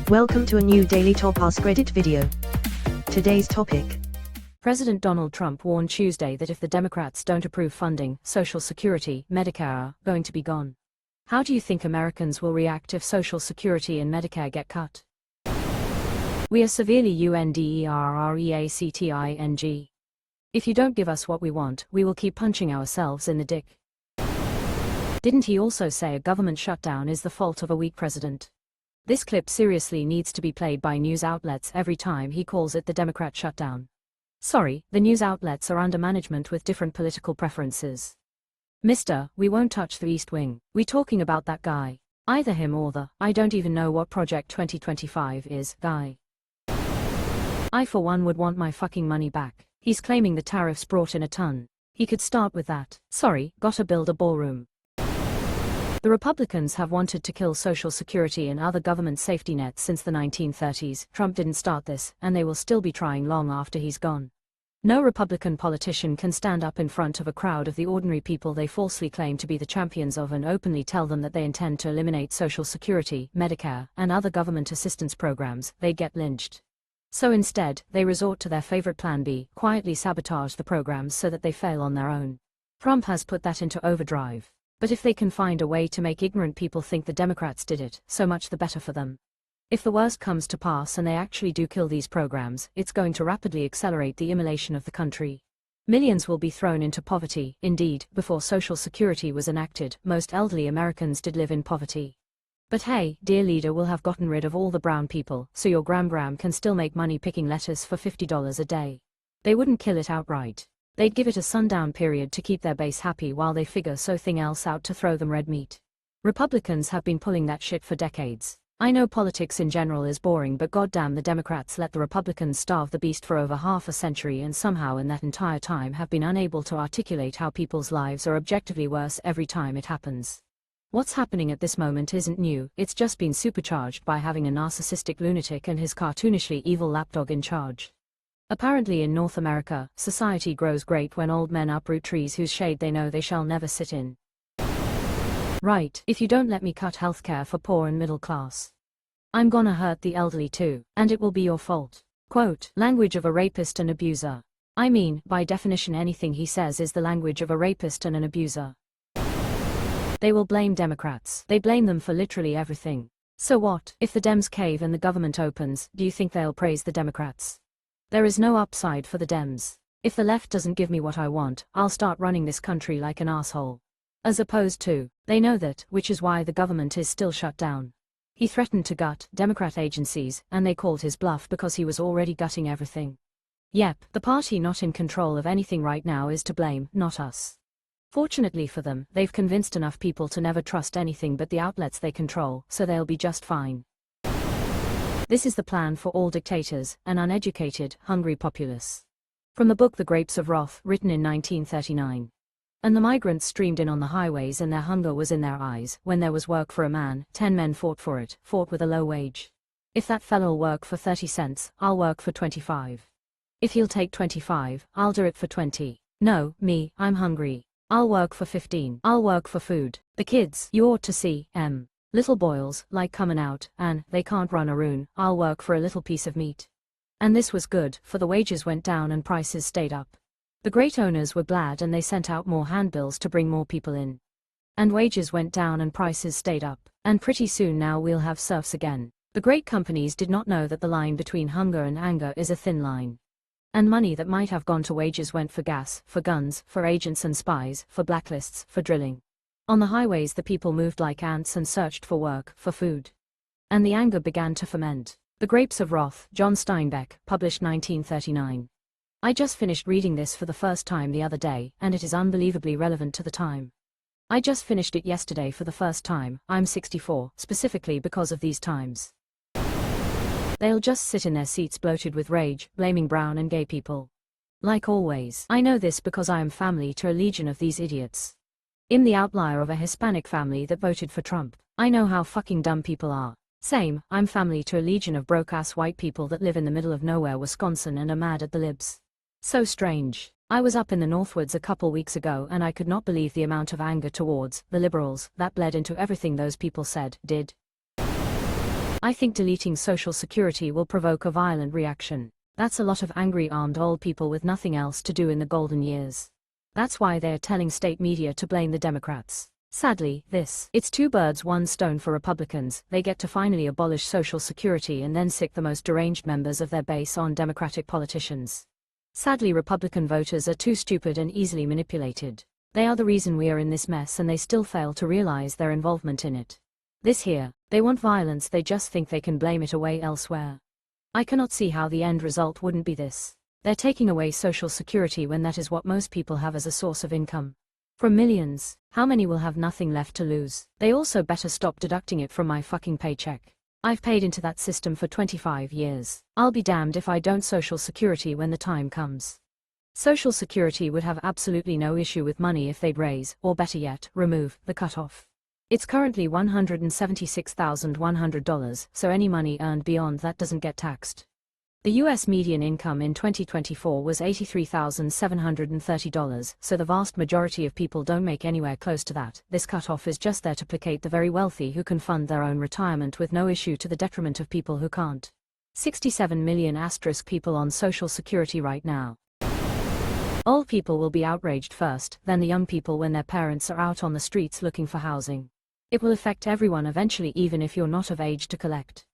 Welcome to a new Daily Top Askreddit video. Today's topic. President Donald Trump warned Tuesday that if the Democrats don't approve funding, Social Security, Medicare are going to be gone. How do you think Americans will react if Social Security and Medicare get cut? We are severely underreacting. If you don't give us what we want, we will keep punching ourselves in the dick. Didn't he also say a government shutdown is the fault of a weak president? This clip seriously needs to be played by news outlets every time he calls it the Democrat shutdown. Sorry, the news outlets are under management with different political preferences. Mister, we won't touch the East Wing. We talking about that guy. Either him or the, I don't even know what Project 2025 is, guy. I for one would want my fucking money back. He's claiming the tariffs brought in a ton. He could start with that. Sorry, gotta build a ballroom. The Republicans have wanted to kill Social Security and other government safety nets since the 1930s. Trump didn't start this, and they will still be trying long after he's gone. No Republican politician can stand up in front of a crowd of the ordinary people they falsely claim to be the champions of and openly tell them that they intend to eliminate Social Security, Medicare, and other government assistance programs. They'd get lynched. So instead, they resort to their favorite plan B, quietly sabotage the programs so that they fail on their own. Trump has put that into overdrive. But if they can find a way to make ignorant people think the Democrats did it, so much the better for them. If the worst comes to pass and they actually do kill these programs, it's going to rapidly accelerate the immolation of the country. Millions will be thrown into poverty. Indeed, before Social Security was enacted, most elderly Americans did live in poverty. But hey, dear leader, will have gotten rid of all the brown people, so your gram can still make money picking lettuce for $50 a day. They wouldn't kill it outright. They'd give it a sundown period to keep their base happy while they figure something else out to throw them red meat. Republicans have been pulling that shit for decades. I know politics in general is boring, but goddamn, the Democrats let the Republicans starve the beast for over half a century and somehow in that entire time have been unable to articulate how people's lives are objectively worse every time it happens. What's happening at this moment isn't new, it's just been supercharged by having a narcissistic lunatic and his cartoonishly evil lapdog in charge. Apparently in North America, society grows great when old men uproot trees whose shade they know they shall never sit in. Right, if you don't let me cut healthcare for poor and middle class, I'm gonna hurt the elderly too, and it will be your fault. Quote, language of a rapist and abuser. I mean, by definition anything he says is the language of a rapist and an abuser. They will blame Democrats. They blame them for literally everything. So what, if the Dems cave and the government opens, do you think they'll praise the Democrats? There is no upside for the Dems. If the left doesn't give me what I want, I'll start running this country like an asshole. As opposed to, they know that, which is why the government is still shut down. He threatened to gut Democrat agencies, and they called his bluff because he was already gutting everything. Yep, the party not in control of anything right now is to blame, not us. Fortunately for them, they've convinced enough people to never trust anything but the outlets they control, so they'll be just fine. This is the plan for all dictators, an uneducated, hungry populace. From the book The Grapes of Wrath, written in 1939. And the migrants streamed in on the highways and their hunger was in their eyes. When there was work for a man, 10 men fought for it, fought with a low wage. If that fellow'll work for 30 cents, I'll work for 25. If he'll take 25, I'll do it for 20. No, me, I'm hungry. I'll work for 15. I'll work for food. The kids, you ought to see, little boils, like coming out, and they can't run a rune. I'll work for a little piece of meat. And this was good, for the wages went down and prices stayed up. The great owners were glad and they sent out more handbills to bring more people in. And wages went down and prices stayed up. And pretty soon now we'll have serfs again. The great companies did not know that the line between hunger and anger is a thin line. And money that might have gone to wages went for gas, for guns, for agents and spies, for blacklists, for drilling. On the highways the people moved like ants and searched for work, for food. And the anger began to ferment. The Grapes of Wrath, John Steinbeck, published 1939. I just finished reading this for the first time the other day, and it is unbelievably relevant to the time. I just finished it yesterday for the first time. I'm 64, specifically because of these times. They'll just sit in their seats bloated with rage, blaming brown and gay people. Like always, I know this because I am family to a legion of these idiots. I'm the outlier of a Hispanic family that voted for Trump. I know how fucking dumb people are. Same, I'm family to a legion of broke-ass white people that live in the middle of nowhere Wisconsin and are mad at the libs. So strange. I was up in the Northwoods a couple weeks ago and I could not believe the amount of anger towards the liberals that bled into everything those people said, did. I think deleting Social Security will provoke a violent reaction. That's a lot of angry armed old people with nothing else to do in the golden years. That's why they're telling state media to blame the Democrats. Sadly, it's two birds one stone for Republicans. They get to finally abolish Social Security and then sick the most deranged members of their base on Democratic politicians. Sadly, Republican voters are too stupid and easily manipulated. They are the reason we are in this mess, and they still fail to realize their involvement in it. They want violence, they just think they can blame it away elsewhere. I cannot see how the end result wouldn't be this. They're taking away Social Security when that is what most people have as a source of income. From millions, how many will have nothing left to lose? They also better stop deducting it from my fucking paycheck. I've paid into that system for 25 years. I'll be damned if I don't Social Security when the time comes. Social Security would have absolutely no issue with money if they'd raise, or better yet, remove, the cutoff. It's currently $176,100, so any money earned beyond that doesn't get taxed. The U.S. median income in 2024 was $83,730, so the vast majority of people don't make anywhere close to that. This cutoff is just there to placate the very wealthy who can fund their own retirement with no issue, to the detriment of people who can't. 67 million * people on Social Security right now. Old people will be outraged first, then the young people when their parents are out on the streets looking for housing. It will affect everyone eventually, even if you're not of age to collect.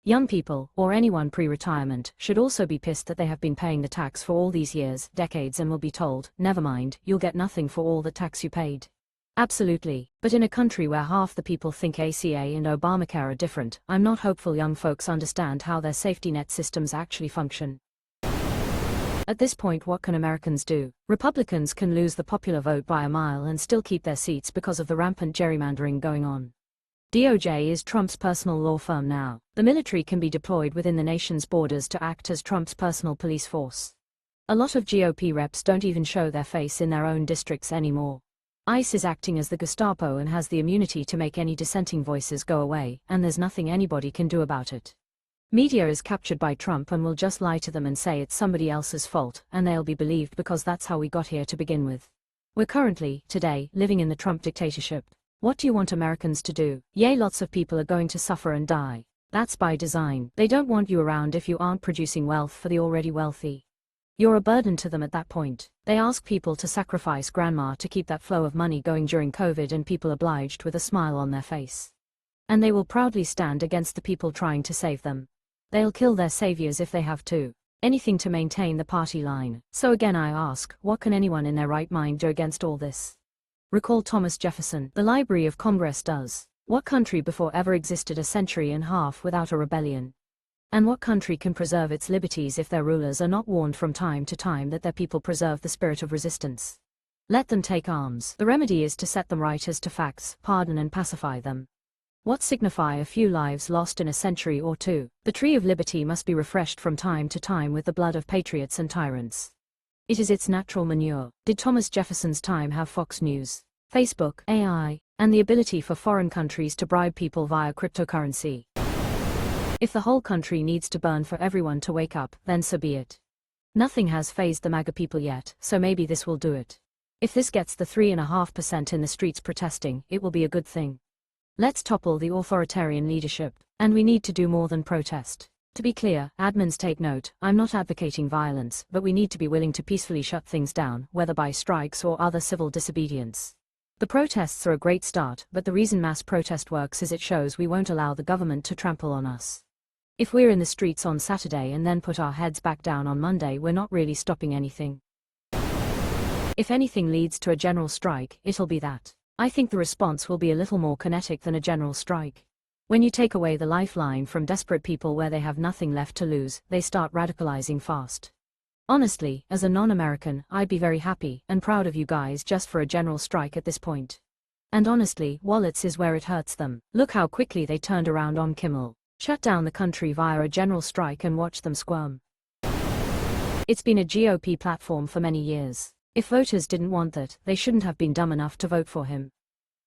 Young people, or anyone pre-retirement, should also be pissed that they have been paying the tax for all these years, decades, and will be told, never mind, you'll get nothing for all the tax you paid. Absolutely. But in a country where half the people think ACA and Obamacare are different, I'm not hopeful young folks understand how their safety net systems actually function. At this point, what can Americans do? Republicans can lose the popular vote by a mile and still keep their seats because of the rampant gerrymandering going on. DOJ is Trump's personal law firm now. The military can be deployed within the nation's borders to act as Trump's personal police force. A lot of GOP reps don't even show their face in their own districts anymore. ICE is acting as the Gestapo and has the immunity to make any dissenting voices go away, and there's nothing anybody can do about it. Media is captured by Trump and will just lie to them and say it's somebody else's fault, and they'll be believed because that's how we got here to begin with. We're currently, today, living in the Trump dictatorship. What do you want Americans to do? Yay, lots of people are going to suffer and die. That's by design. They don't want you around if you aren't producing wealth for the already wealthy. You're a burden to them at that point. They ask people to sacrifice grandma to keep that flow of money going during COVID, and people obliged with a smile on their face. And they will proudly stand against the people trying to save them. They'll kill their saviors if they have to. Anything to maintain the party line. So again I ask, what can anyone in their right mind do against all this? Recall Thomas Jefferson. The Library of Congress does. What country before ever existed a century and a half without a rebellion? And what country can preserve its liberties if their rulers are not warned from time to time that their people preserve the spirit of resistance? Let them take arms. The remedy is to set them right as to facts, pardon and pacify them. What signify a few lives lost in a century or two? The tree of liberty must be refreshed from time to time with the blood of patriots and tyrants. It is its natural manure. Did Thomas Jefferson's time have Fox News, Facebook, AI, and the ability for foreign countries to bribe people via cryptocurrency? If the whole country needs to burn for everyone to wake up, then so be it. Nothing has fazed the MAGA people yet, so maybe this will do it. If this gets the 3.5% in the streets protesting, it will be a good thing. Let's topple the authoritarian leadership, and we need to do more than protest. To be clear, admins take note, I'm not advocating violence, but we need to be willing to peacefully shut things down, whether by strikes or other civil disobedience. The protests are a great start, but the reason mass protest works is it shows we won't allow the government to trample on us. If we're in the streets on Saturday and then put our heads back down on Monday, we're not really stopping anything. If anything leads to a general strike, it'll be that. I think the response will be a little more kinetic than a general strike. When you take away the lifeline from desperate people where they have nothing left to lose, they start radicalizing fast. Honestly, as a non-American, I'd be very happy and proud of you guys just for a general strike at this point. And honestly, wallets is where it hurts them. Look how quickly they turned around on Kimmel. Shut down the country via a general strike and watch them squirm. It's been a GOP platform for many years. If voters didn't want that, they shouldn't have been dumb enough to vote for him.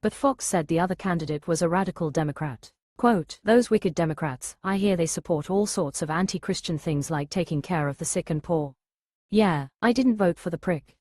But Fox said the other candidate was a radical Democrat. Quote, those wicked Democrats, I hear they support all sorts of anti-Christian things like taking care of the sick and poor. Yeah, I didn't vote for the prick.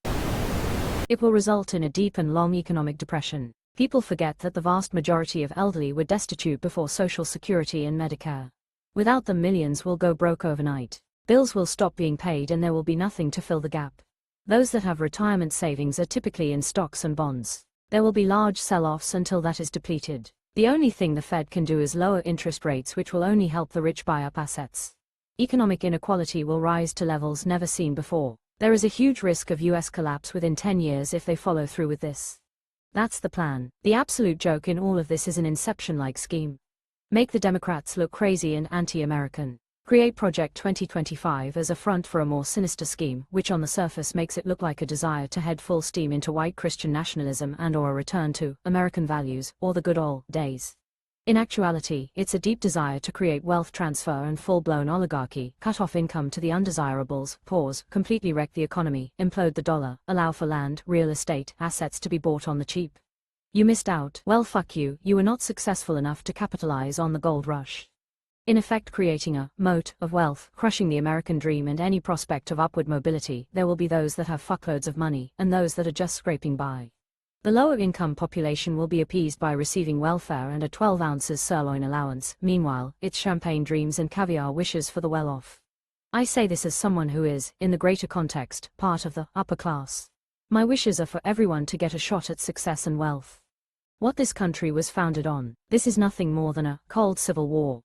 It will result in a deep and long economic depression. People forget that the vast majority of elderly were destitute before Social Security and Medicare. Without them, millions will go broke overnight. Bills will stop being paid and there will be nothing to fill the gap. Those that have retirement savings are typically in stocks and bonds. There will be large sell-offs until that is depleted. The only thing the Fed can do is lower interest rates, which will only help the rich buy up assets. Economic inequality will rise to levels never seen before. There is a huge risk of US collapse within 10 years if they follow through with this. That's the plan. The absolute joke in all of this is an Inception-like scheme. Make the Democrats look crazy and anti-American. Create Project 2025 as a front for a more sinister scheme, which on the surface makes it look like a desire to head full steam into white Christian nationalism and/or a return to American values or the good old days. In actuality, it's a deep desire to create wealth transfer and full-blown oligarchy, cut off income to the undesirables, pause, completely wreck the economy, implode the dollar, allow for land, real estate, assets to be bought on the cheap. You missed out. Well, fuck you, you were not successful enough to capitalize on the gold rush. In effect, creating a moat of wealth, crushing the American dream and any prospect of upward mobility. There will be those that have fuckloads of money, and those that are just scraping by. The lower-income population will be appeased by receiving welfare and a 12 ounces sirloin allowance. Meanwhile, it's champagne dreams and caviar wishes for the well-off. I say this as someone who is, in the greater context, part of the upper class. My wishes are for everyone to get a shot at success and wealth. What this country was founded on. This is nothing more than a cold civil war.